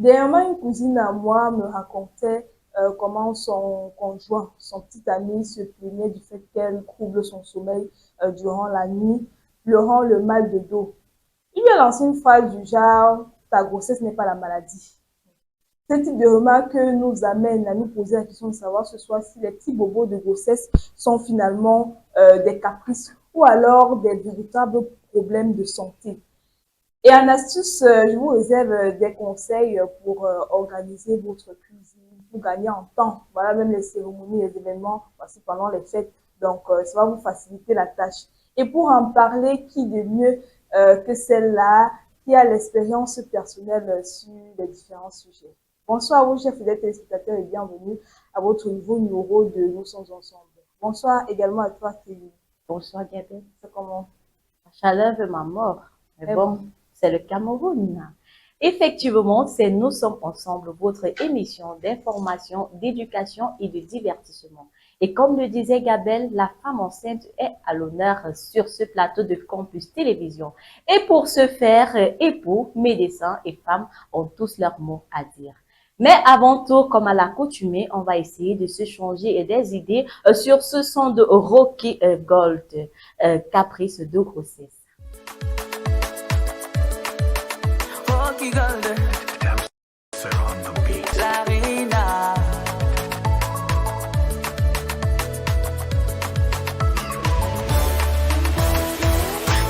Dernièrement, une cousine à moi me racontait comment son conjoint, son petit ami, se plaignait du fait qu'elle trouble son sommeil durant la nuit, pleurant le mal de dos. Il lui a lancé une phrase du genre: ta grossesse n'est pas la maladie. Ce type de remarque nous amène à nous poser la question de savoir ce soir si les petits bobos de grossesse sont finalement des caprices ou alors des véritables problèmes de santé. Et en astuce, je vous réserve des conseils pour organiser votre cuisine, pour gagner en temps. Voilà, même les cérémonies, les événements, voici pendant les fêtes. Donc, ça va vous faciliter la tâche. Et pour en parler, qui de mieux que celle-là qui a l'expérience personnelle sur les différents sujets. Bonsoir à vous, chers fidèles téléspectateurs, et bienvenue à votre nouveau numéro de Nous sommes ensemble. Bonsoir également à toi, Kelly. Bonsoir, Gabin. C'est comment? La chaleur veut ma mort. Mais Eh bon, bon. c'est le Cameroun. Effectivement, c'est Nous sommes ensemble, votre émission d'information, d'éducation et de divertissement. Et comme le disait Gabel, la femme enceinte est à l'honneur sur ce plateau de Campus Télévision. Et pour ce faire, époux, médecins et femmes ont tous leurs mots à dire. Mais avant tout, comme à l'accoutumée, on va essayer de se changer des idées sur ce son de Rocky Gold, caprice de grossesse. Rocky Gold, la reina.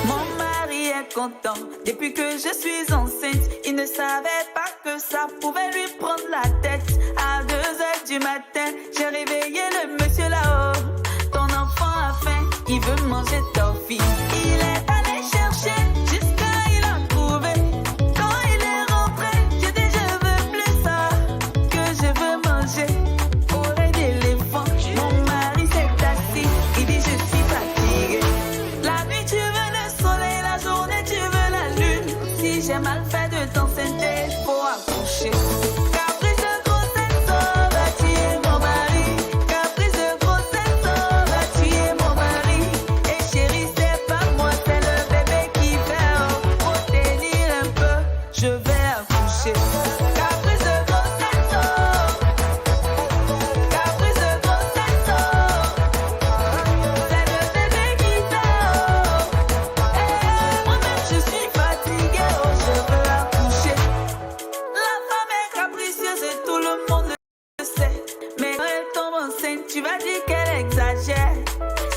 Mon mari est content depuis que je suis enceinte. Il ne savait pas que ça pouvait lui prendre la tête. À 2 heures du matin, j'ai réveillé le monsieur là-haut. Ton enfant a faim, il veut manger ta fille. Il est allé chercher jusqu'à il a trouvé. Quand il est rentré, j'ai dit je veux plus ça, que je veux manger. Oreille d'éléphant, mon mari s'est assis. Il dit je suis fatigué. La nuit tu veux le soleil, la journée tu veux la lune. Si j'ai mal fait de t'enceinte, faut accoucher. Caprice de grossesse, oh, va tuer mon mari. Caprice de grossesse, oh, va tuer mon mari. Et chérie, c'est pas moi, c'est le bébé qui fait. Oh, faut tenir un peu, je vais accoucher. Caprice de grossesse, oh. Caprice de grossesse, oh. C'est le bébé qui fait. Oh, moi-même je suis fatiguée, oh, je veux accoucher. La femme est capricieuse et tout le monde le sait. Mais quand elle tombe enceinte, tu vas dire qu'elle exagère.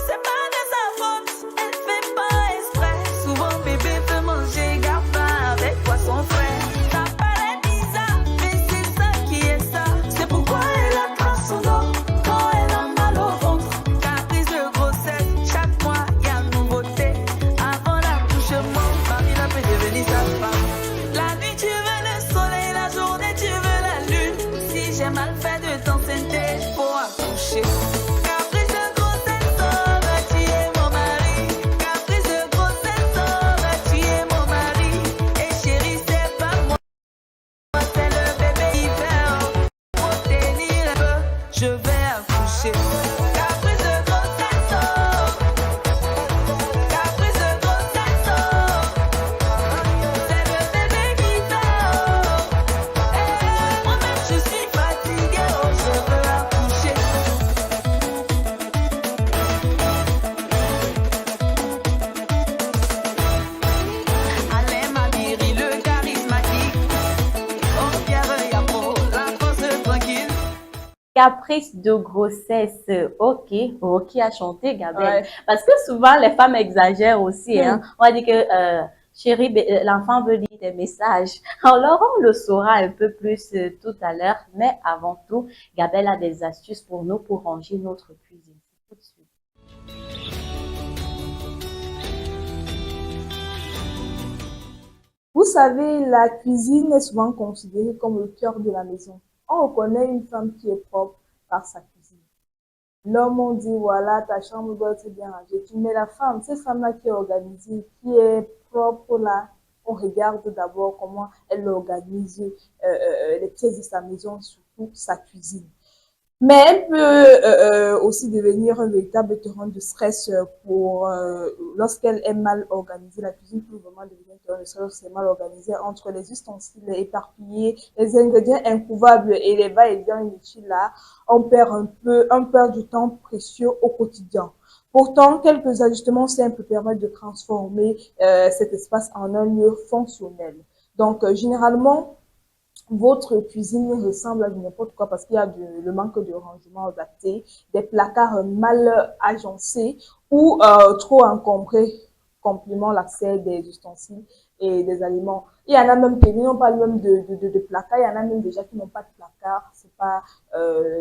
C'est pas de sa faute, elle fait pas exprès. Souvent bébé veut manger gaffe avec poisson frais. Ça paraît bizarre, mais c'est ça qui est ça. C'est pourquoi elle attrape son dos quand elle a mal au ventre. Caprice de grossesse, chaque mois y a nouveauté. Avant l'accouchement, Marie la peut devenir sa femme. La nuit tu veux le soleil, la journée tu veux la lune. Si j'ai mal fait de t'enceinte, faut accoucher. Caprice de grossesse, oh, va tuer mon mari. Caprice de grossesse, oh, va tuer mon mari. Et chérie, c'est pas moi, c'est le bébé qui fait. Oh, faut tenir un peu, je vais accoucher. Caprice de grossesse, oh. Caprice de grossesse, oh. C'est le bébé qui fait. Oh, moi-même je suis fatiguée, oh, je veux accoucher. Alain Mabiri, le charismatique. Oh, Pierre Yapo, la force tranquille. Caprice de grossesse, ok, ok à chanter, Gabelle. Ouais. Parce que souvent, les femmes exagèrent aussi, hein. On va dire que, chérie, l'enfant veut lire des messages. Alors, on le saura un peu plus tout à l'heure. Mais avant tout, Gabelle a des astuces pour nous pour ranger notre cuisine. Tout de suite. Vous savez, la cuisine est souvent considérée comme le cœur de la maison. On reconnaît une femme qui est propre par sa cuisine. L'homme, on dit, voilà, ta chambre doit être bien rangée. Mais la femme, cette femme-là qui est organisée, qui est propre là, on regarde d'abord comment elle organise les pièces de sa maison, surtout sa cuisine. Mais elle peut aussi devenir un véritable terrain de stress pour lorsqu'elle est mal organisée. La cuisine peut vraiment devenir un terrain de stress lorsqu'elle est mal organisée entre les ustensiles éparpillés, les ingrédients introuvables et les va-et-vient inutiles là. On perd du temps précieux au quotidien. Pourtant, quelques ajustements simples permettent de transformer cet espace en un lieu fonctionnel. Donc, généralement, votre cuisine ressemble à n'importe quoi parce qu'il y a le manque de rangement adapté, des placards mal agencés ou trop encombrés complément l'accès des ustensiles et des aliments. Il y en a même qui n'ont pas même de placards, il y en a même déjà qui n'ont pas de placards. C'est pas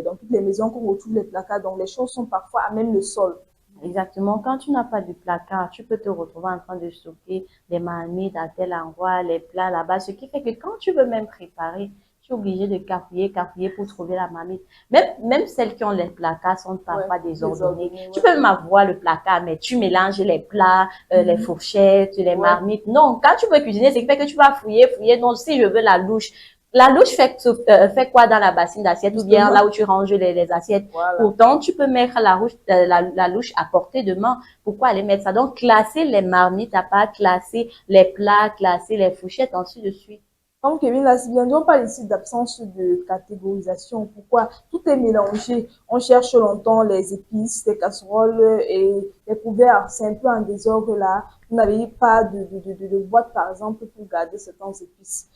dans toutes les maisons qu'on retrouve les placards, donc les choses sont parfois à même le sol. Exactement. Quand tu n'as pas de placard, tu peux te retrouver en train de stocker des marmites à tel endroit, les plats là-bas, ce qui fait que quand tu veux même préparer, tu es obligé de cafouiller pour trouver la marmite. Même celles qui ont les placards sont Ouais, parfois désordonnées. désordonné, Tu ouais. peux même avoir le placard, mais tu mélanges les plats, les fourchettes, les Ouais. marmites. Non, quand tu veux cuisiner, c'est qui fait que tu vas fouiller. Non, si je veux la louche, la louche fait quoi dans la bassine d'assiette ou bien Justement, là où tu ranges les assiettes? voilà. Pourtant, tu peux mettre la louche à portée de main. Pourquoi aller mettre ça? Donc, classer les marmites à part, classer les plats, classer les fourchettes, ainsi de suite. Comme Kevin l'a si bien dit, on parle ici d'absence de catégorisation. Pourquoi? Tout est mélangé. On cherche longtemps les épices, les casseroles et les couverts. C'est un peu en désordre là. Vous n'avez pas de boîte, par exemple, pour garder certaines épices.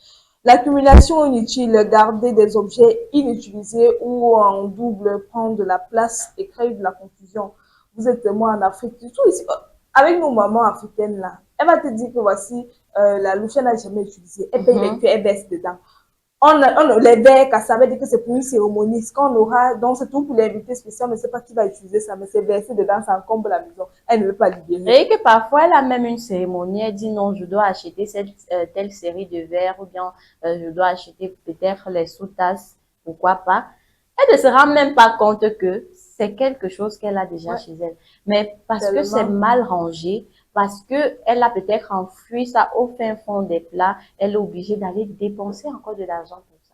L'accumulation inutile, garder des objets inutilisés ou en double prend de la place et crée de la confusion. Vous êtes moi en Afrique, surtout ici, avec nos mamans africaines là, elle va te dire que voici la louche, elle n'a jamais utilisé. Elle paye les cuits, elle baisse dedans. Les verres, ça veut dire que c'est pour une cérémonie. Ce qu'on aura, donc c'est tout pour l'invité spécial, mais c'est pas qui va utiliser ça, mais c'est versé dedans, ça encombre la maison. Elle ne veut pas libérer. Et que parfois, elle a même une cérémonie, elle dit non, je dois acheter cette telle série de verres ou bien je dois acheter peut-être les sous-tasses, pourquoi pas. Elle ne se rend même pas compte que c'est quelque chose qu'elle a déjà Ouais, chez elle. Mais parce que c'est tellement. mal rangé, parce que elle a peut-être enfoui ça au fin fond des plats, elle est obligée d'aller dépenser encore de l'argent pour ça.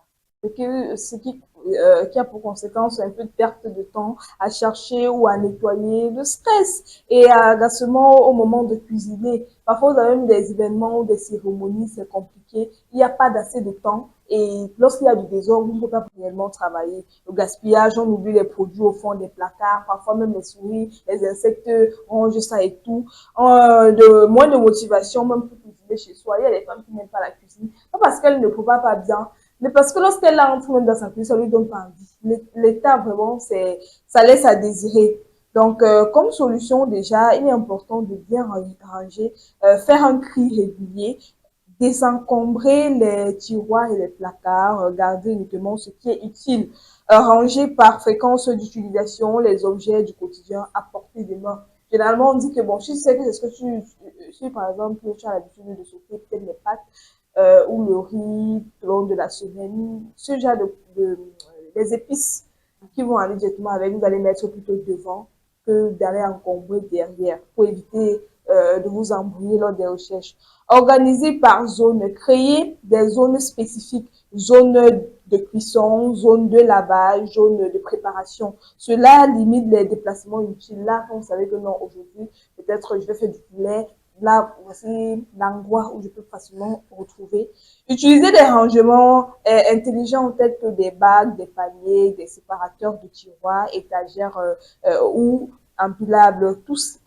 Qui a pour conséquence un peu de perte de temps à chercher ou à nettoyer, le stress et agacement au moment de cuisiner. Parfois, vous avez même des événements ou des cérémonies, c'est compliqué. Il n'y a pas d'assez de temps et lorsqu'il y a du désordre, on ne peut pas réellement travailler. Le gaspillage, on oublie les produits au fond des placards, parfois même les souris, les insectes rongent ça et tout. Moins de motivation même pour cuisiner chez soi. Il y a des femmes qui n'aiment pas la cuisine, pas parce qu'elles ne préparent pas bien, mais parce que lorsqu'elle entre même dans sa cuisine, ça lui donne pas envie. L'état, vraiment, ça laisse à désirer. Donc, comme solution, déjà, il est important de bien ranger, faire un tri régulier, désencombrer les tiroirs et les placards, garder uniquement ce qui est utile, ranger par fréquence d'utilisation les objets du quotidien à portée des mains. Généralement, on dit que bon, si tu sais que c'est ce que si par exemple, tu as l'habitude de sauter peut-être les pâtes, ou le riz tout au long de la semaine, ce genre des épices qui vont aller directement avec, vous allez mettre plutôt devant que d'aller encombrer derrière pour éviter de vous embrouiller lors des recherches. Organisez par zone, créez des zones spécifiques, zone de cuisson, zone de lavage, zone de préparation. Cela limite les déplacements inutiles. Là, quand vous savez que non, aujourd'hui, peut-être je vais faire du poulet, là, voici l'endroit où je peux facilement retrouver. Utiliser des rangements intelligents tels que des bagues, des paniers, des séparateurs de tiroirs, étagères ou empilables. Tous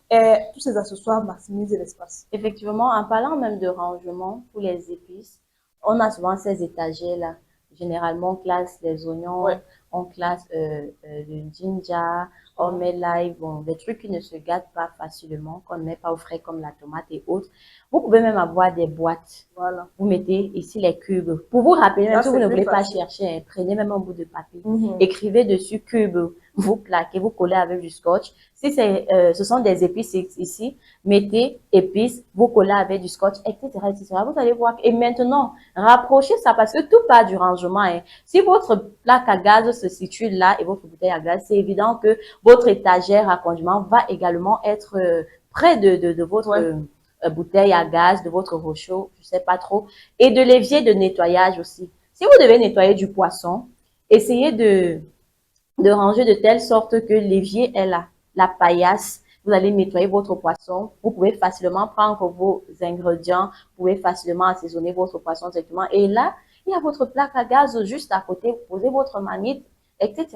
ces accessoires maximisent l'espace. Effectivement, en parlant même de rangement pour les épices, on a souvent ces étagères-là. Généralement, on classe les oignons, Ouais. on classe le ginger, on met l'ail, bon, des trucs qui ne se gâtent pas facilement, qu'on ne met pas au frais comme la tomate et autres. Vous pouvez même avoir des boîtes. Voilà. Vous mettez ici les cubes. Pour vous rappeler, même Ça, si vous c'est ne plus voulez pas facile. chercher, hein, prenez même un bout de papier, Mhm. écrivez dessus cube, vous plaquez, vous collez avec du scotch. Si ce sont des épices ici, mettez épices, vous collez avec du scotch, etc., etc. Vous allez voir. Et maintenant, rapprochez ça parce que tout part du rangement. Hein. Si votre plaque à gaz se situe là et votre bouteille à gaz, c'est évident que votre étagère à condiments va également être près de votre bouteille à gaz, de votre rochaud, je sais pas trop, et de l'évier de nettoyage aussi. Si vous devez nettoyer du poisson, essayez de ranger de telle sorte que l'évier est là, la paillasse. Vous allez nettoyer votre poisson. Vous pouvez facilement prendre vos ingrédients. Vous pouvez facilement assaisonner votre poisson directement. Et là, il y a votre plaque à gaz juste à côté. Vous posez votre marmite, etc.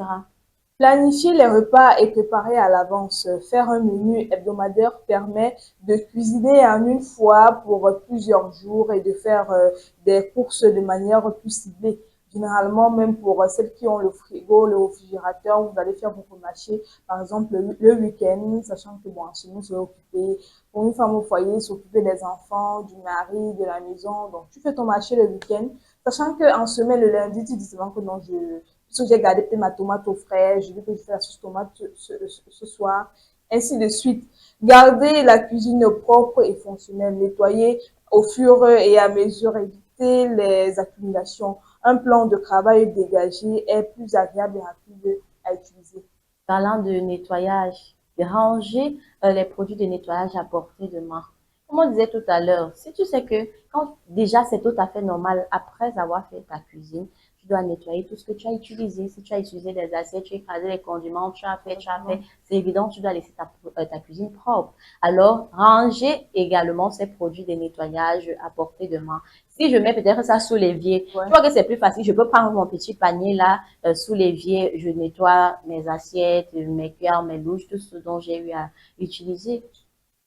Planifier les repas et préparer à l'avance. Faire un menu hebdomadaire permet de cuisiner en une fois pour plusieurs jours et de faire des courses de manière plus ciblée. Généralement, même pour celles qui ont le frigo, le réfrigérateur, vous allez faire votre marché, par exemple, le week-end, sachant que, bon, en ce moment, c'est occupé. Pour une femme au foyer, s'occuper des enfants, du mari, de la maison. Donc, tu fais ton marché le week-end, sachant qu'en semaine, le lundi, tu dis souvent que non, parce que j'ai gardé peut-être ma tomate au frais, je vais peut-être faire la sauce tomate ce soir, ainsi de suite. Garder la cuisine propre et fonctionnelle, nettoyer au fur et à mesure, éviter les accumulations. Un plan de travail dégagé est plus agréable et rapide à utiliser. Parlant de nettoyage, de ranger les produits de nettoyage à portée de main. Comme on disait tout à l'heure, si tu sais que quand déjà c'est tout à fait normal, après avoir fait ta cuisine, tu dois nettoyer tout ce que tu as utilisé. Si tu as utilisé des assiettes, tu as écrasé les condiments, tu as fait, c'est évident, tu dois laisser ta cuisine propre. Alors, ranger également ces produits de nettoyage à portée de main. Si je mets peut-être ça sous l'évier, Ouais. tu vois que c'est plus facile. Je peux prendre mon petit panier là, sous l'évier, je nettoie mes assiettes, mes cuillères, mes louches, tout ce dont j'ai eu à utiliser.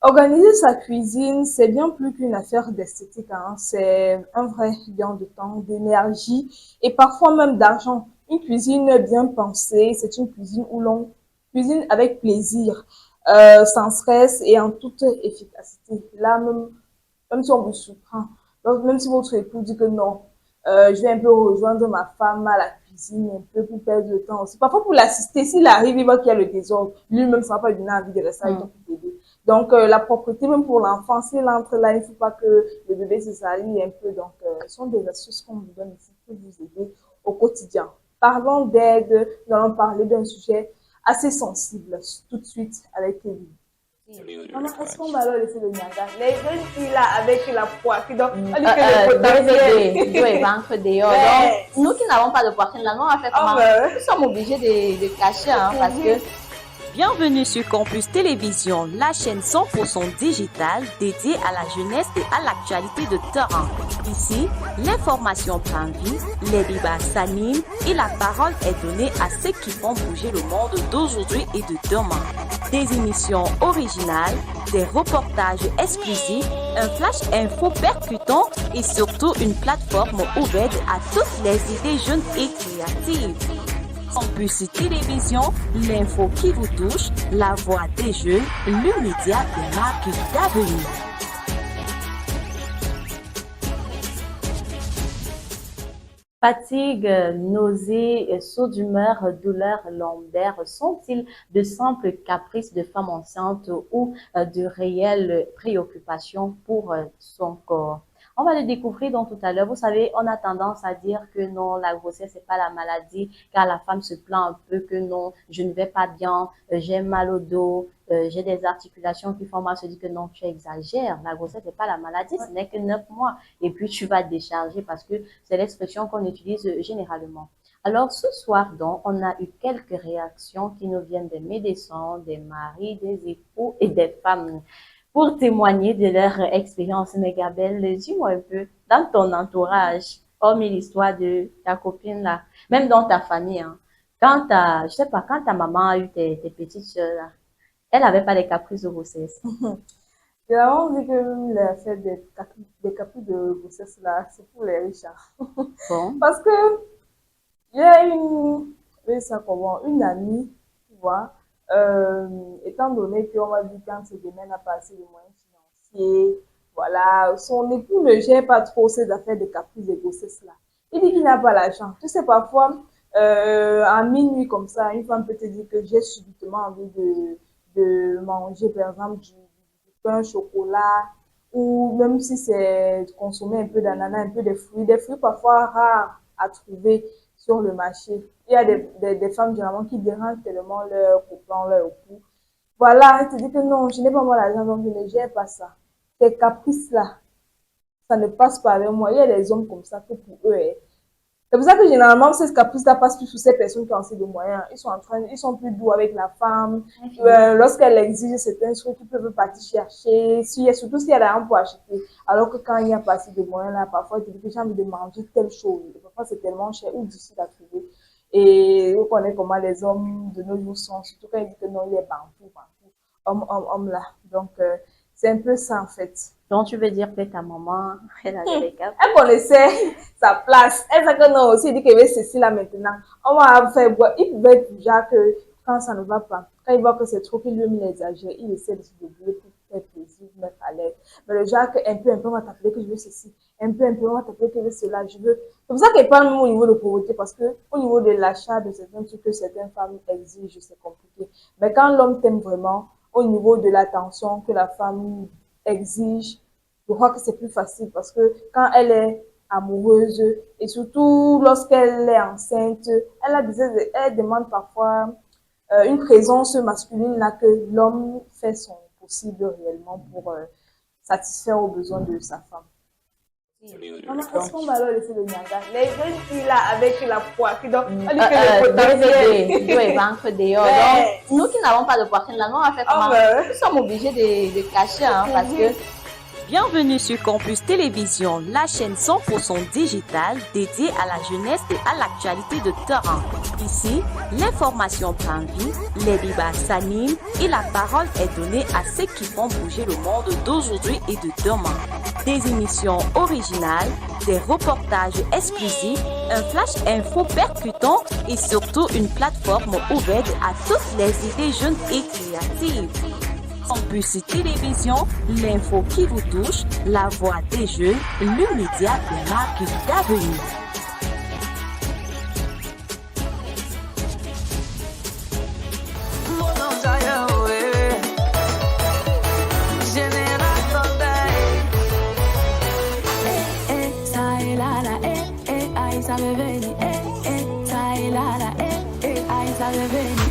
Organiser sa cuisine, c'est bien plus qu'une affaire d'esthétique, hein. C'est un vrai gain de temps, d'énergie et parfois même d'argent. Une cuisine bien pensée, c'est une cuisine où l'on cuisine avec plaisir, sans stress et en toute efficacité. Là, même si on vous surprend, donc même si votre époux dit que non, je vais un peu rejoindre ma femme à la cuisine, un peu pour perdre le temps aussi. Parfois pour l'assister, s'il arrive, il voit qu'il y a le désordre. Lui-même, ça va pas lui donner envie de rester avec toi pour t'aider. Donc, la propreté, même pour l'enfant, s'il entre là, il ne faut pas que le bébé se salisse un peu. Donc, ce sont des astuces qu'on vous donne ici pour vous aider au quotidien. Parlons d'aide, nous allons parler d'un sujet assez sensible tout de suite avec Kevin. Maman, est-ce qu'on va alors laisser le Niaga? Les jeunes filles là, avec la poitrine, donc, on dit que le potentiel. Dos et ventre dehors. Ouais. Donc, nous qui n'avons pas de poitrine là, nous on va faire comment? Nous sommes obligés de cacher, hein, parce que Bienvenue sur Campus Télévision, la chaîne 100% digitale dédiée à la jeunesse et à l'actualité de terrain. Ici, l'information prend vie, les débats s'animent et la parole est donnée à ceux qui font bouger le monde d'aujourd'hui et de demain. Des émissions originales, des reportages exclusifs, un flash info percutant et surtout une plateforme ouverte à toutes les idées jeunes et créatives. Campus Télévision, l'info qui vous touche, la voix des jeunes, le média des marques d'avenir. fatigue, nausées, sauts d'humeur, douleurs lombaires sont-ils de simples caprices de femmes enceintes ou de réelles préoccupations pour son corps? On va le découvrir donc tout à l'heure. Vous savez, on a tendance à dire que non, la grossesse, c'est pas la maladie, car la femme se plaint un peu que non, je ne vais pas bien, j'ai mal au dos, j'ai des articulations qui font mal. Se dit que non, tu exagères. La grossesse, c'est pas la maladie, ce n'est que 9 mois. Et puis, tu vas décharger parce que c'est l'expression qu'on utilise généralement. Alors, ce soir, donc, on a eu quelques réactions qui nous viennent des médecins, des maris, des époux et des femmes pour témoigner de leur expérience. Mais Gabelle, dis-moi un peu, dans ton entourage, hormis l'histoire de ta copine là, même dans ta famille, hein, je sais pas, quand ta maman a eu tes petites soeurs là, elle avait pas des caprices de grossesse. J'ai vraiment dit que l'affaire des caprices de grossesse là, c'est pour les riches, hein. Bon, Parce que il y a une amie, tu vois, étant donné qu'on m'a dit quand ce domaine a passé les moyens financiers, voilà, son époux ne gère pas trop ces affaires de caprices de grossesse là. Il dit qu'il n'a pas l'argent. Tu sais, parfois, à minuit comme ça, une femme peut te dire que j'ai subitement envie de manger, par exemple, du pain, chocolat, ou même si c'est consommer un peu d'ananas, un peu de des fruits parfois rares à trouver sur le marché. Il y a des femmes généralement qui dérangent tellement leur copain, leur époux. Voilà, elle te dit que non, je n'ai pas moi l'argent, donc je ne gère pas ça. Ces caprices-là, ça ne passe pas avec moi. Il y a des hommes comme ça que pour eux, C'est pour ça que généralement, ces caprices-là passent plus sur ces personnes qui ont assez de moyens. Ils sont plus doux avec la femme. Lorsqu'elle exige certains trucs, ils peuvent partir chercher. Surtout s'il y a l'argent pour acheter. Alors que quand il n'y a pas assez de moyens, là, parfois, tu dis que j'ai envie de manger telle chose. Parfois, c'est tellement cher ou difficile à trouver. Et on connaît comment les hommes de nos jours sont, surtout quand ils disent que non, il est bantou, homme là. Donc, c'est un peu ça, en fait. Donc, tu veux dire que ta maman, elle avait les caprices. Elle connaissait sa place. Elle sait que non, aussi, elle dit qu'elle veut ceci là maintenant. On va faire boire. Il pouvait être déjà que quand ça ne va pas, quand il voit que c'est trop, qu'il lui met l'exagère, il essaie de se débrouiller pour faire plaisir, mettre à l'aise. Mais le genre que un peu, on va t'appeler que je veux ceci. Un peu, on va t'appeler que je veux cela. Je veux. C'est pour ça qu'elle parle même au niveau de pauvreté, parce que au niveau de l'achat de certains trucs que certaines femmes exigent, c'est compliqué. Mais quand l'homme t'aime vraiment, au niveau de l'attention que la femme exige, je crois que c'est plus facile parce que quand elle est amoureuse et surtout lorsqu'elle est enceinte, elle demande parfois une présence masculine là que l'homme fait son possible réellement pour satisfaire aux besoins de sa femme. Maman, est-ce qu'on va alors laisser le nyanga? Les jeunes filles là avec la poitrine, donc on dit que le potentiel. Dos et ventre dehors. Donc, nous qui n'avons pas de poitrine là, nous on va faire comment? Nous sommes obligés de cacher parce que. Bienvenue sur Campus Télévision, la chaîne 100% digitale dédiée à la jeunesse et à l'actualité de Torrent. Ici, l'information prend vie, les débats s'animent et la parole est donnée à ceux qui font bouger le monde d'aujourd'hui et de demain. Des émissions originales, des reportages exclusifs, un flash info percutant et surtout une plateforme ouverte à toutes les idées jeunes et créatives. Campus Télévision, l'info qui vous touche, la voix des jeunes, le média des marques d'avenir. Ça veut venir, ça est là, ça veut venir,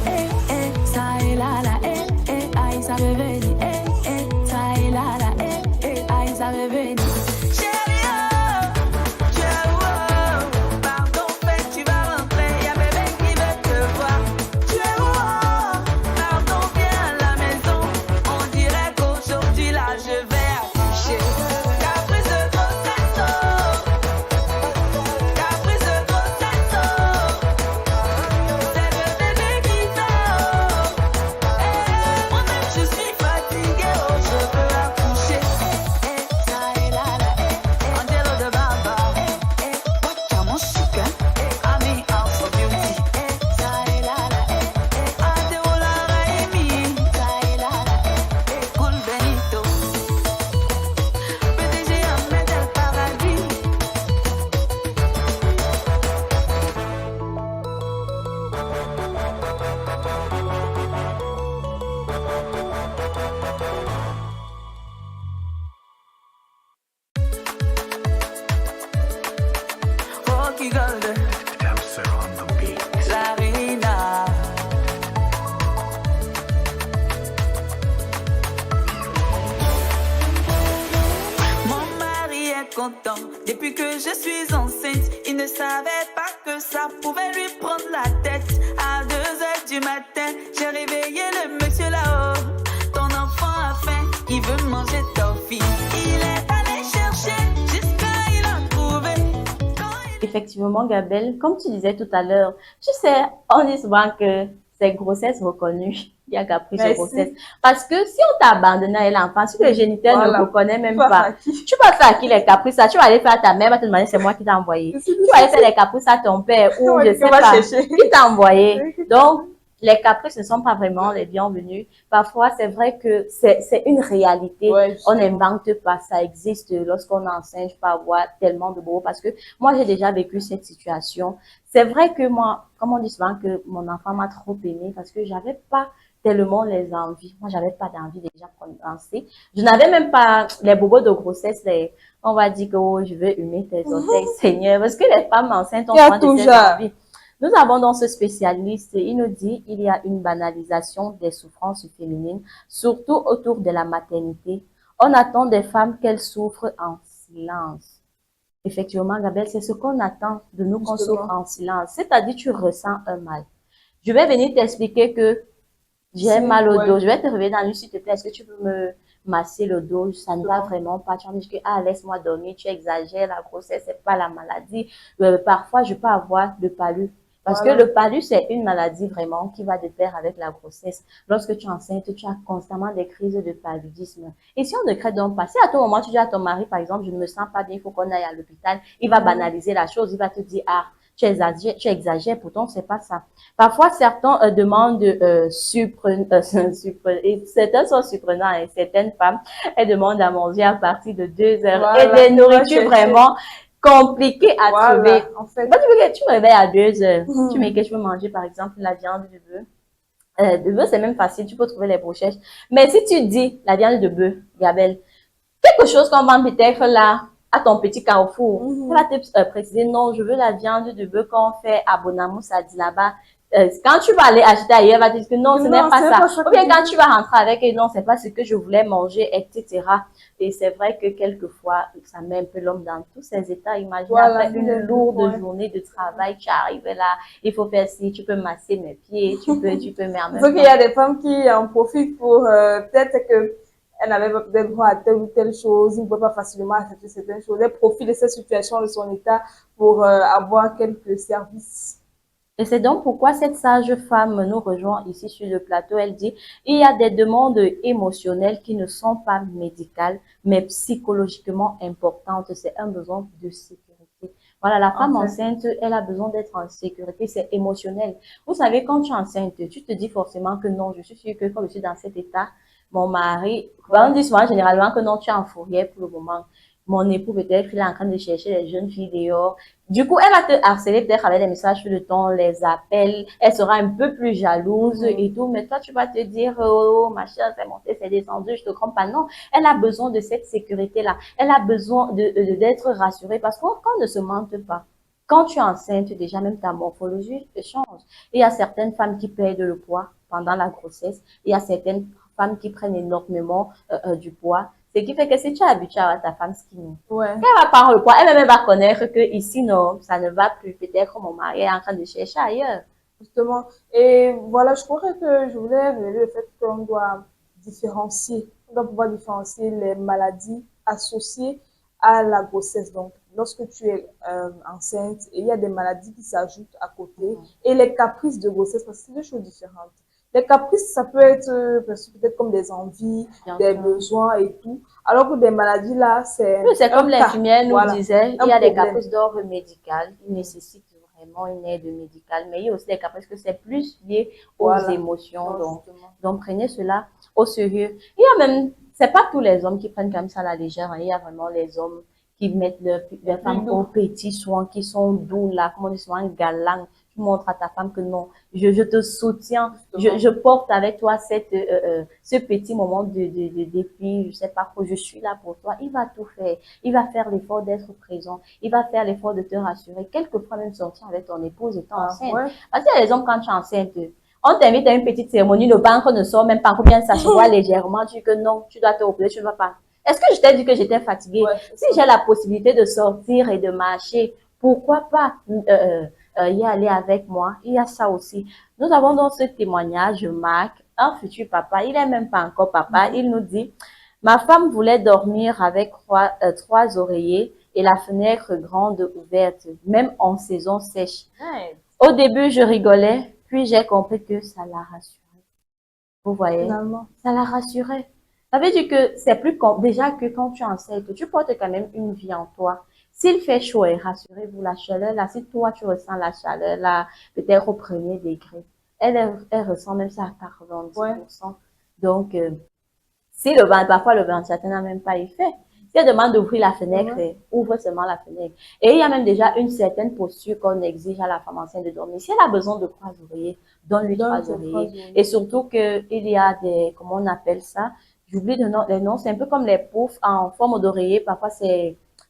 ça est là, ça veut venir, ça est là, ça veut venir. Chérie, pardon, fait, tu vas rentrer, y'a bébé qui veut te voir. Tu es où, pardon, viens à la maison, on dirait qu'aujourd'hui là je vais accoucher. Caprice de grossesse, caprice de grossesse, c'est le bébé qui dort. Moi-même je suis fatiguée, oh je veux accoucher. Ça est là, Angelo de Baba, watch mon sugar, Ami House of Beauty. Ça est là, Adeola Raimi. Ça est là, Cool Benito, PDG Ahmed El Paradis. Rocky Golden, Larina. Mon mari est content depuis que je suis enceinte. Il ne savait pas que ça pouvait lui prendre la tête. À 2h du matin, j'ai réveillé le monsieur là-haut. Ton enfant a faim, il veut manger ta fille. Il est allé chercher jusqu'à il a trouvé. Effectivement, Gabelle, comme tu disais tout à l'heure, tu sais, on dit souvent que c'est grossesse reconnue. Il y a caprice de grossesse. Parce que si on t'a abandonné à l'enfant, si le géniteur ne reconnaît même pas, tu vas faire à qui les caprices, ça, tu vas aller faire à ta mère, va te demander c'est moi qui t'ai envoyé. Tu vas aller faire les caprices à ton père ou je sais pas, qui t'a envoyé. Donc, les caprices ne sont pas vraiment les bienvenus. Parfois, c'est vrai que c'est une réalité. On n'invente pas, ça existe. Lorsqu'on est enceinte, je peux avoir tellement de beaux parce que moi, j'ai déjà vécu cette situation. C'est vrai que moi, comme on dit souvent que mon enfant m'a trop aimé parce que j'avais pas tellement les envies. Moi, j'avais pas d'envie déjà pour lancer. Je n'avais même pas les bobos de grossesse, on va dire que oh, je veux humer tes orteils, Seigneur, parce que les femmes enceintes ont souvent des envies. Nous avons dans ce spécialiste, il nous dit il y a une banalisation des souffrances féminines, surtout autour de la maternité. On attend des femmes qu'elles souffrent en silence. Effectivement, Gabriel, c'est ce qu'on attend de nous qu'on souffre Justement. en silence. C'est-à-dire, tu ressens un mal. Je vais venir t'expliquer que j'ai Si, mal au ouais, dos. Je vais te réveiller dans la nuit, s'il te plaît. Est-ce que tu peux me masser le dos? Ça ne va justement. vraiment pas. Tu vas me dire que, ah, laisse-moi dormir. Tu exagères. La grossesse, c'est pas la maladie. Parfois, je peux avoir le palu. Parce que Voilà. le palu, c'est une maladie vraiment qui va de pair avec la grossesse. Lorsque tu es enceinte, tu as constamment des crises de paludisme. Et si on ne crée donc pas, si à tout moment tu dis à ton mari, par exemple, je ne me sens pas bien, il faut qu'on aille à l'hôpital, il va Mhm. banaliser la chose. Il va te dire, ah, tu exagères, pourtant, c'est pas ça. Parfois, certains demandent et certains sont surprenants et certaines femmes, elles demandent à manger à partir de 2 heures et Voilà, des tu vas nourritures chercher. vraiment compliquées à Voilà, trouver. en fait. Moi, tu veux que tu me réveilles à 2 heures. Tu me Mhm. dis que je veux manger, par exemple, la viande de bœuf. De bœuf, c'est même facile, tu peux trouver les brochettes. Mais si tu dis la viande de bœuf, Gabelle, quelque chose qu'on vend peut-être là, à ton petit carrefour, elle va Mhm. te préciser, non, je veux la viande de bœuf qu'on fait à Bonamou, ça dit là-bas. Quand tu vas aller acheter ailleurs, elle va te dire que non, ce n'est Non, pas c'est ça. pas ça Ou que bien tu quand veux. tu vas rentrer avec elle, non, c'est pas ce que je voulais manger, etc. Et c'est vrai que quelquefois, ça met un peu l'homme dans tous ses états. Imaginez Voilà, après il une est un peu, lourde ouais. journée de travail, tu arrives là, il faut faire ci, tu peux masser mes pieds, tu peux, mais en même Sauf qu'il y temps, a des femmes qui en profitent pour peut-être que elle n'avait pas peut-être droit à telle ou telle chose, il ne peut pas facilement accepter certaines choses. Elle profite de cette situation, de son état, pour avoir quelques services. et c'est donc pourquoi cette sage femme nous rejoint ici sur le plateau. Elle dit, il y a des demandes émotionnelles qui ne sont pas médicales, mais psychologiquement importantes. C'est un besoin de sécurité. Voilà, la En femme fait, enceinte, elle a besoin d'être en sécurité. C'est émotionnel. Vous savez, quand tu es enceinte, tu te dis forcément que non, je suis sûre que quand je suis dans cet état, mon mari, ben, on ouais. dit souvent généralement que non, tu es en fourrière pour le moment. Mon époux, peut-être, il est en train de chercher les jeunes filles dehors. Du coup, elle va te harceler peut-être avec des messages sur le ton, les appels. Elle sera un peu plus jalouse Mhm. et tout. Mais toi, tu vas te dire, oh, ma chère, c'est monté, c'est descendu, je te comprends pas. Non, elle a besoin de cette sécurité-là. Elle a besoin d'être rassurée parce qu'on ne se mente pas. Quand tu es enceinte, déjà, même ta morphologie change. Il y a certaines femmes qui perdent le poids pendant la grossesse. Il y a certaines femmes qui prennent énormément du poids. Ce qui fait que si tu es habitué à ta femme skinny, Ouais, elle va prendre le poids, elle-même va connaître que ici, non, ça ne va plus. Peut-être que mon mari est en train de chercher ailleurs. justement. Et voilà, je crois que je voulais relever le fait qu'on doit différencier, on doit pouvoir différencier les maladies associées à la grossesse. Donc, lorsque tu es enceinte, et il y a des maladies qui s'ajoutent à côté, et les caprices de grossesse, parce que c'est deux choses différentes. Les caprices, ça peut être peut-être comme des envies, Bien des sûr. besoins et tout, alors que des maladies là, Oui, c'est c'est un comme cas, l'infirmière nous voilà, disait, il un y a des problème. caprices d'ordre médical qui nécessitent vraiment une aide médicale, mais il y a aussi des caprices que c'est plus lié aux Voilà, émotions. non, justement. Donc prenez cela au sérieux. Il y a même, c'est pas tous les hommes qui prennent comme ça à la légère, hein. Il y a vraiment les hommes qui mettent C'est leurs plus femmes au doux, petit soin, qui sont doux là, comme on dit souvent, galants. Tu montres à ta femme que non, je te soutiens, justement. je porte avec toi ce petit moment de dépit, je sais pas quoi, je suis là pour toi. Il va tout faire. Il va faire l'effort d'être présent. Il va faire l'effort de te rassurer. Quelquefois même sortir avec ton épouse étant Ah, enceinte. ouais. Parce qu'il y a des hommes quand tu es enceinte, on t'invite à une petite cérémonie, le banque ne sort même pas, ou bien ça se voit légèrement, tu dis que non, tu dois te reposer, tu ne vas pas. Est-ce que je t'ai dit que j'étais fatiguée? Ouais, c'est Si ça. j'ai la possibilité de sortir et de marcher, pourquoi pas y aller avec moi? Il y a ça aussi. Nous avons dans ce témoignage, Marc, un futur papa, il n'est même pas encore papa, il nous dit, ma femme voulait dormir avec trois oreillers et la fenêtre grande ouverte, même en saison sèche. Ouais, Au début, je rigolais, puis j'ai compris que ça la rassurait. Vous voyez, finalement. ça la rassurait. Ça veut dire que c'est plus déjà que quand tu es enceinte, tu portes quand même une vie en toi. S'il fait chaud, et rassurez-vous, la chaleur, là, si toi tu ressens la chaleur, là, peut-être au premier degré, elle ressent même ça à Ouais. 90%. Donc, si le vent, parfois le ventilateur n'a même pas effet. Si elle demande d'ouvrir la fenêtre, Ouais. ouvre seulement la fenêtre. Et il y a même déjà une certaine posture qu'on exige à la femme enceinte de dormir. Si elle a besoin de 3 oreillers, donne-lui Donne 3 oreillers. tes 3 Et oreillers. surtout qu'il y a comment on appelle ça? J'oublie les noms, c'est un peu comme les poufs en forme d'oreiller. Parfois,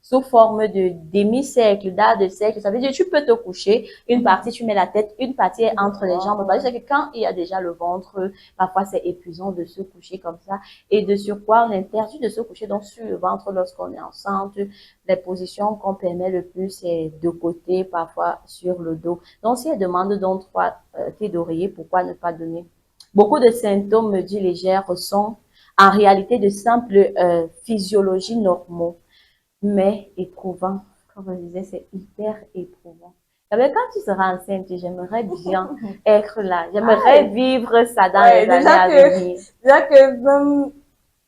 sous forme de demi-cercle, d'art de cercle. Ça veut dire que tu peux te coucher, une partie tu mets la tête, une partie est entre les jambes. Parce que quand il y a déjà le ventre, parfois c'est épuisant de se coucher comme ça. Et de surcroît, on interdit de se coucher donc sur le ventre lorsqu'on est enceinte. Les positions qu'on permet le plus, c'est de côté, parfois sur le dos. Donc, si elle demande donc 3 thés d'oreiller, pourquoi ne pas donner? Beaucoup de symptômes, me dit Légère, sont en réalité de simples physiologies normaux, mais éprouvants. Comme je disais, c'est hyper éprouvant. Mais quand tu seras enceinte, j'aimerais bien être là. J'aimerais vivre ça dans les années à venir. Déjà que même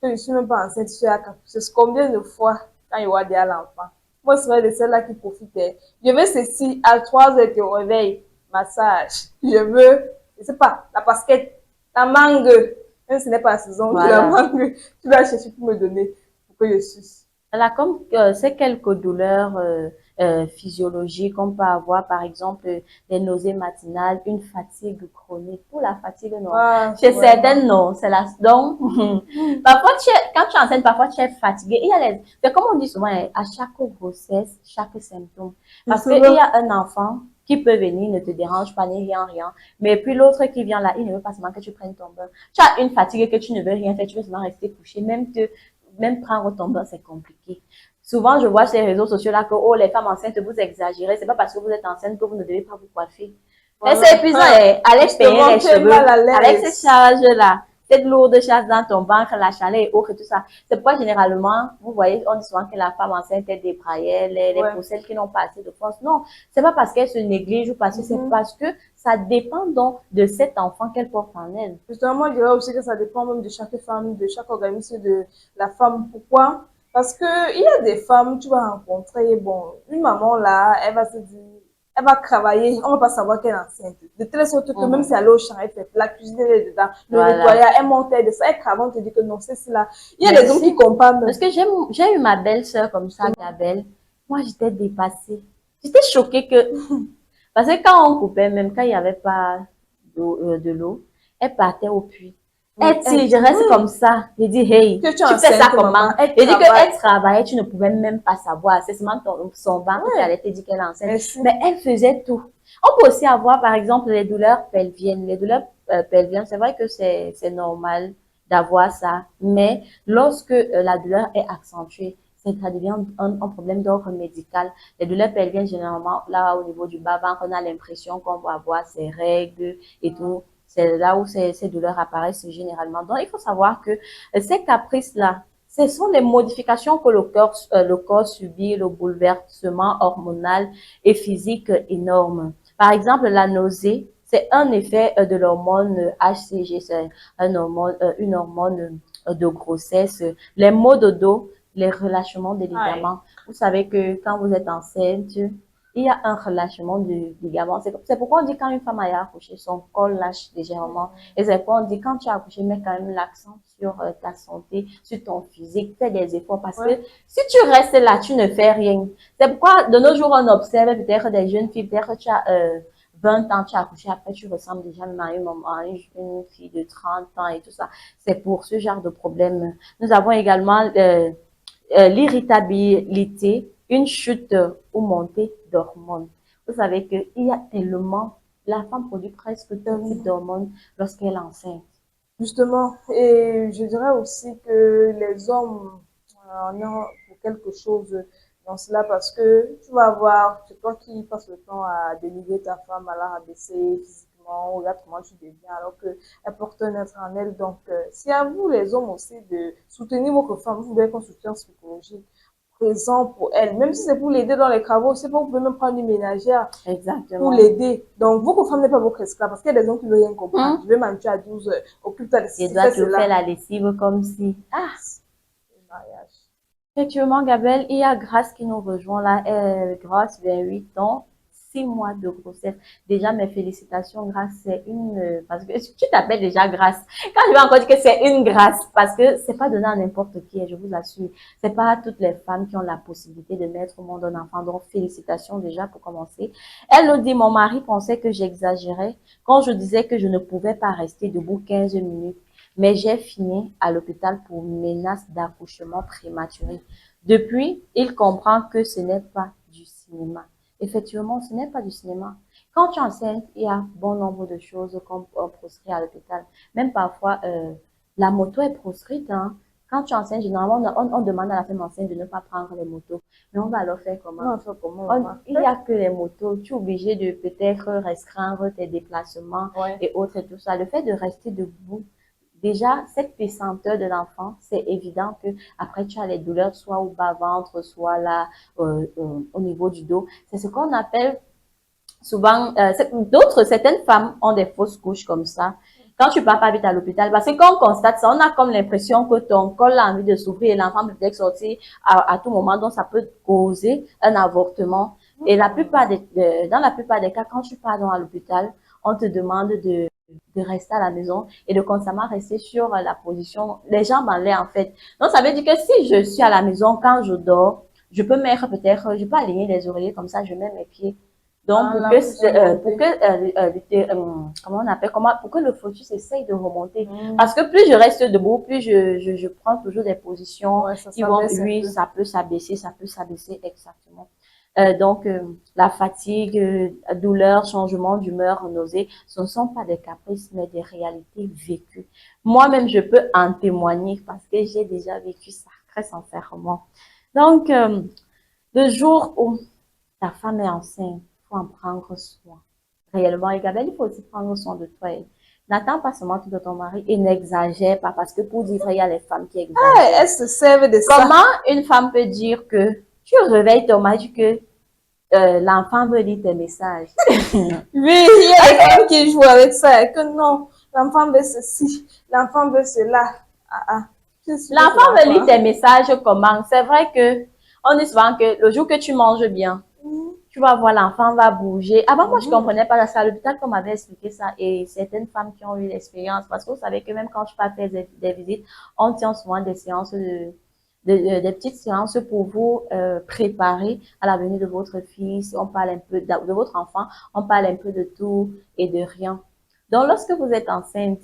que je ne suis même pas enceinte, je suis à capucher. Combien de fois quand il y aura déjà l'enfant? Moi, je serais de celle-là qui profitait. Je veux ceci, à 3 heures, tu réveilles, massage. Je veux, je sais pas, la basket, la mangue. Même si ce n'est pas la saison, Voilà. la mangue, tu vas chercher pour me donner, pour que je suce. Voilà, comme c'est quelques douleurs physiologiques qu'on peut avoir, par exemple, des nausées matinales, une fatigue chronique. Pour la fatigue, non. Chez certaines, non. C'est la, donc, parfois, quand tu es enceinte, parfois, tu es fatiguée. C'est comme on dit souvent, à chaque grossesse, chaque symptôme. Parce qu'il y a un enfant qui peut venir, ne te dérange pas, ni rien. Mais puis l'autre qui vient là, il ne veut pas seulement que tu prennes ton bain. Tu as une fatigue que tu ne veux rien faire, tu veux seulement rester couché, même prendre ton bain, c'est compliqué. Souvent, je vois sur les réseaux sociaux là que, oh, les femmes enceintes, vous exagérez. C'est pas parce que vous êtes enceinte que vous ne devez pas vous coiffer. Voilà. Mais c'est épuisant, allez payer les cheveux avec ces charges-là. Cette lourde charge dans ton ventre, la chaleur et autres et tout ça. C'est pourquoi, généralement, vous voyez, on dit souvent que la femme enceinte est débraillée, pour celles qui n'ont pas assez de force. Non, c'est pas parce qu'elle se néglige ou parce que c'est parce que ça dépend donc de cet enfant qu'elle porte en elle. Justement, moi, je dirais aussi que ça dépend même de chaque femme, de chaque organisme de la femme. Pourquoi? Parce que il y a des femmes, tu vas rencontrer, bon, une maman là, elle va se dire, elle va travailler, on va pas savoir qu'elle est enceinte. De telle sorte que même si elle est au champ, elle fait la cuisine, elle est dedans, le nettoyage, elle monte, elle descend, elle travaille, on te dit que non, c'est cela. Il y a des hommes qui comprennent. Parce que j'ai eu ma belle-sœur comme ça, Gabelle. Moi, j'étais dépassée. J'étais choquée que, parce que quand on coupait, même quand il n'y avait pas de l'eau, elle partait au puits. Elle dit, je reste comme ça. Je dis, hey, tu fais ça comment? Je dis qu'elle travaillait, tu ne pouvais même pas savoir. C'est seulement son banc qui allait te dire qu'elle est enceinte. Mais elle faisait tout. On peut aussi avoir, par exemple, les douleurs pelviennes. Les douleurs pelviennes, c'est vrai que c'est normal d'avoir ça. Mais lorsque la douleur est accentuée, ça devient un problème d'ordre médical. Les douleurs pelviennes, généralement, là, au niveau du bas-ventre, on a l'impression qu'on va avoir ses règles et tout. C'est là où ces douleurs apparaissent généralement. Donc, il faut savoir que ces caprices-là, ce sont les modifications que le corps subit, le bouleversement hormonal et physique énorme. Par exemple, la nausée, c'est un effet de l'hormone HCG, c'est une hormone de grossesse. Les maux de dos, les relâchements des ligaments. Vous savez que quand vous êtes enceinte, il y a un relâchement du ligament. C'est pourquoi on dit quand une femme a accouché, son col lâche légèrement. Et c'est pourquoi on dit quand tu as accouché, mets quand même l'accent sur ta santé, sur ton physique, fais des efforts. Parce que si tu restes là, tu ne fais rien. C'est pourquoi de nos jours, on observe peut-être des jeunes filles, peut-être que tu as 20 ans, tu as accouché, après tu ressembles déjà même à une fille de 30 ans et tout ça. C'est pour ce genre de problème. Nous avons également l'irritabilité, une chute ou montée d'hormones. Vous savez qu'il y a tellement, la femme produit presque tout type d'hormones lorsqu'elle est enceinte. Justement, et je dirais aussi que les hommes en ont pour quelque chose dans cela parce que tu vas voir, c'est toi qui passes le temps à dénigrer ta femme, à la rabaisser physiquement, regarde comment tu deviens alors qu'elle porte un être en elle. Donc, c'est à vous les hommes aussi de soutenir votre femme, vous devez un soutien psychologique présent pour elle, même si c'est pour l'aider dans les travaux, c'est pas vous pouvez même prendre une ménagère pour l'aider. Donc, votre femme n'est pas votre esclave, parce qu'il y a des hommes qui ne veulent rien comprendre. Je vais manger à 12 heures, occupe-toi de ceci, c'est cela. Faire la lessive comme si. Ah! Mariage. Effectivement, Gabrielle, il y a Grace qui nous rejoint là. Grace, 28 ans, 6 mois de grossesse. Déjà, mes félicitations, Grace, c'est une, parce que tu t'appelles déjà Grace. Quand je vais encore dire que c'est une grâce, parce que c'est pas donné à n'importe qui, je vous assure. C'est pas toutes les femmes qui ont la possibilité de mettre au monde un enfant. Donc, félicitations déjà pour commencer. Elle nous dit, mon mari pensait que j'exagérais quand je disais que je ne pouvais pas rester debout 15 minutes. Mais j'ai fini à l'hôpital pour menace d'accouchement prématuré. Depuis, il comprend que ce n'est pas du cinéma. Effectivement, ce n'est pas du cinéma. Quand tu es enceinte, il y a bon nombre de choses qu'on proscrit à l'hôpital. Même parfois, la moto est proscrite, hein. Quand tu es enceinte, généralement, on demande à la femme enceinte de ne pas prendre les motos. Mais on va alors faire comment? Il n'y a que les motos. Tu es obligé de peut-être restreindre tes déplacements et autres et tout ça. Le fait de rester debout, déjà, cette pesanteur de l'enfant, c'est évident que après tu as les douleurs, soit au bas-ventre, soit là, au niveau du dos. C'est ce qu'on appelle souvent, certaines femmes ont des fausses couches comme ça. Quand tu pars pas vite à l'hôpital, parce que quand on constate ça, on a comme l'impression que ton col a envie de s'ouvrir et l'enfant peut peut-être sortir à tout moment, donc ça peut causer un avortement. Et dans la plupart des cas, quand tu pars à l'hôpital, on te demande de rester à la maison et de constamment rester sur la position, les jambes en l'air en fait. Donc ça veut dire que si je suis à la maison, quand je dors, je peux mettre peut-être, je peux aligner les oreillers comme ça, je mets mes pieds. Donc, pour que le fœtus essaye de remonter. Parce que plus je reste debout, plus je prends toujours des positions qui vont, ça peut s'abaisser, exactement. Donc, la fatigue, douleur, changement d'humeur, nausée, ce ne sont pas des caprices, mais des réalités vécues. Moi-même, je peux en témoigner parce que j'ai déjà vécu ça très sincèrement. Donc, le jour où ta femme est enceinte, il faut en prendre soin. Réellement, et Gabriel, il faut aussi prendre soin de toi. N'attends pas seulement de ton mari et n'exagère pas parce que pour dire vrai, il y a les femmes qui exagèrent. Elles se servent de ça. Comment une femme peut dire que tu réveilles ton mari que l'enfant veut lire tes messages? Oui, il y a des femmes qui jouent avec ça. Que non, l'enfant veut ceci, l'enfant veut cela. L'enfant veut lire tes messages comment? C'est vrai que on dit souvent que le jour que tu manges bien, tu vas voir l'enfant va bouger. Avant, moi, je comprenais pas ça. À l'hôpital, qu'on m'avait expliqué ça, et certaines femmes qui ont eu l'expérience, parce que vous savez que même quand tu vas faire des visites, on tient souvent des séances des petites séances pour vous préparer à la venue de votre fils. On parle un peu de votre enfant, on parle un peu de tout et de rien. Donc, lorsque vous êtes enceinte,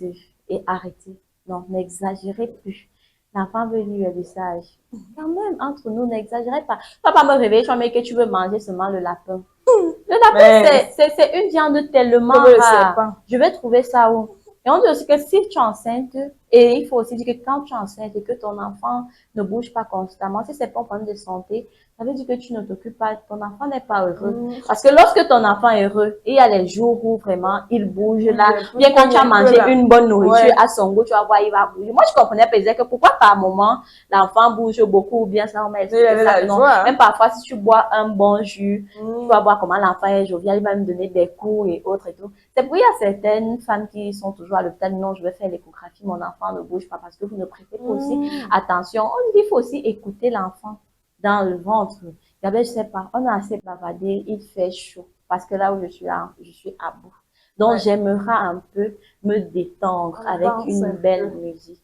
et arrêtez, non, n'exagérez plus. L'enfant veut lire le visage. Quand même, entre nous, n'exagérez pas. Tu vas pas me réveiller, je que tu veux manger seulement le lapin. Le lapin, c'est une viande tellement rare. Je vais trouver ça où? Et on dit aussi que si tu es enceinte, et il faut aussi dire que quand tu es enceinte et que ton enfant ne bouge pas constamment, si c'est pas un problème de santé, ça veut dire que tu ne t'occupes pas, ton enfant n'est pas heureux. Parce que lorsque ton enfant est heureux, il y a les jours où vraiment il bouge là, bien quand tu as mangé une bonne nourriture à son goût, tu vas voir, il va bouger. Moi, je comprenais pas que pourquoi par moment, l'enfant bouge beaucoup ou bien ça, on m'a expliqué ça. Non. Même parfois, si tu bois un bon jus, tu vas voir comment l'enfant est jovial, il va me donner des coups et autres et tout. C'est pour il y a certaines femmes qui sont toujours à l'hôpital, non, je vais faire l'échographie, mon enfant ne bouge pas parce que vous ne prêtez pas aussi attention. On dit, il faut aussi écouter l'enfant dans le ventre. Gabriel, je sais pas, on a assez bavardé, il fait chaud parce que là où je suis là, je suis à bout. Donc, j'aimerais un peu me détendre avec une belle musique.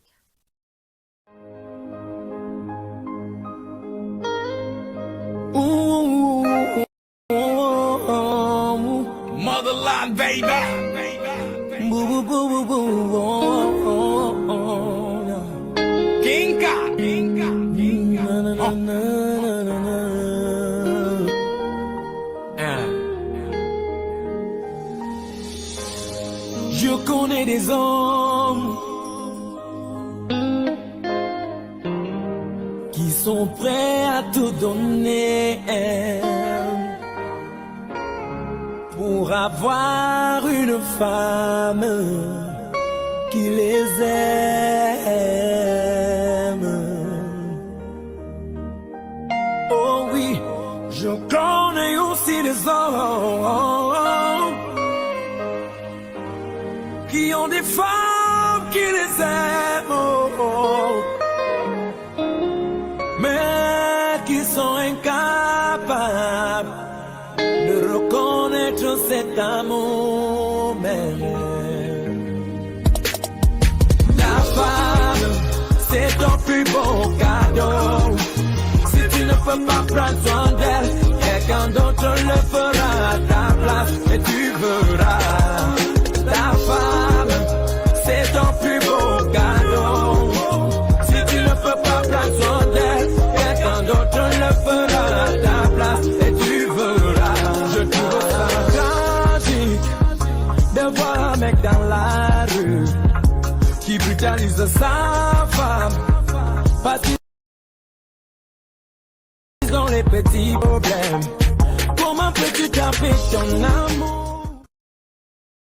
Motherland, baby. Boo, boo, boo, boo, boo, oh, oh, oh. Kinka. Na, na, na, na, na, na. Je connais des hommes qui sont prêts à tout donner pour avoir une femme qui les aime. Oh oui, je connais aussi des hommes qui ont des femmes qui les aiment, mais qui sont incapables de reconnaître cet amour même. La femme, c'est ton plus beau cadeau. Si tu ne peux pas prendre soin d'elle, quelqu'un d'autre le fera à ta place et tu verras. La femme, c'est ton plus beau cadeau. Si tu ne peux pas prendre soin d'elle, quelqu'un d'autre le vois un mec dans la rue qui brutalise sa femme parce qu'ils ont les petits problèmes. Comment peux-tu taper ton amour?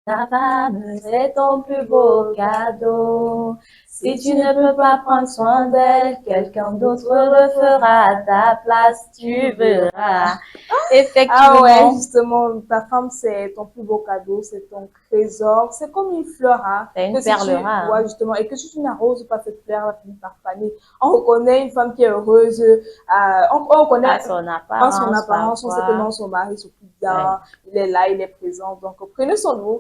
Ta femme, c'est ton plus beau cadeau. Si tu ne peux pas prendre soin d'elle, quelqu'un d'autre le fera à ta place, tu verras. Effectivement. Ah ouais, justement, ta femme, c'est ton plus beau cadeau, c'est ton trésor, c'est comme une fleur, hein. C'est une Que si perle tu- rare. Ouais, justement, et que si tu n'arroses pas cette fleur, elle va finir par faner. On reconnaît une femme qui est heureuse, on reconnaît À son apparence, en son apparence, on sait que parfois. non, son mari s'occupe bien, il est là, il est présent. Donc, prenez soin de vos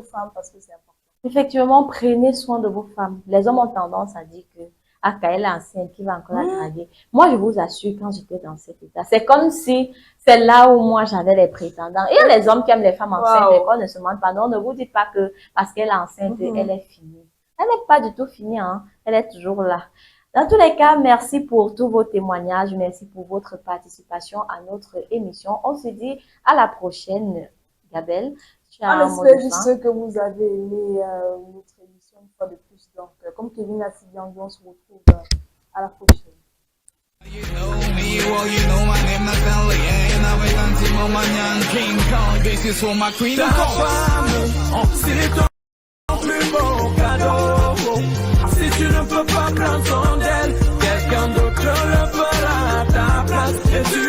femmes parce que c'est important. Effectivement, prenez soin de vos femmes. Les hommes ont tendance à dire que quand elle est enceinte, qui va encore la draguer. Moi, je vous assure, quand j'étais dans cet état, c'est comme si c'est là où moi j'avais les prétendants. Il y a les hommes qui aiment les femmes enceintes et qu'on ne se demande pas. Non, ne vous dites pas que parce qu'elle est enceinte, elle est finie. Elle n'est pas du tout finie, hein. Elle est toujours là. Dans tous les cas, merci pour tous vos témoignages. Merci pour votre participation à notre émission. On se dit à la prochaine, Gabelle. On espère juste que vous avez aimé notre émission une fois de plus. Donc, comme Kevin a si bien dit, on se retrouve à la prochaine. You know me, well you know my name, Natalie, and avec un petit moment, King Kong, this is for my queen. Ta femme, c'est ton plus beau cadeau. Si tu ne peux pas prendre soin d'elle, quelqu'un d'autre le fera à ta place. Et tu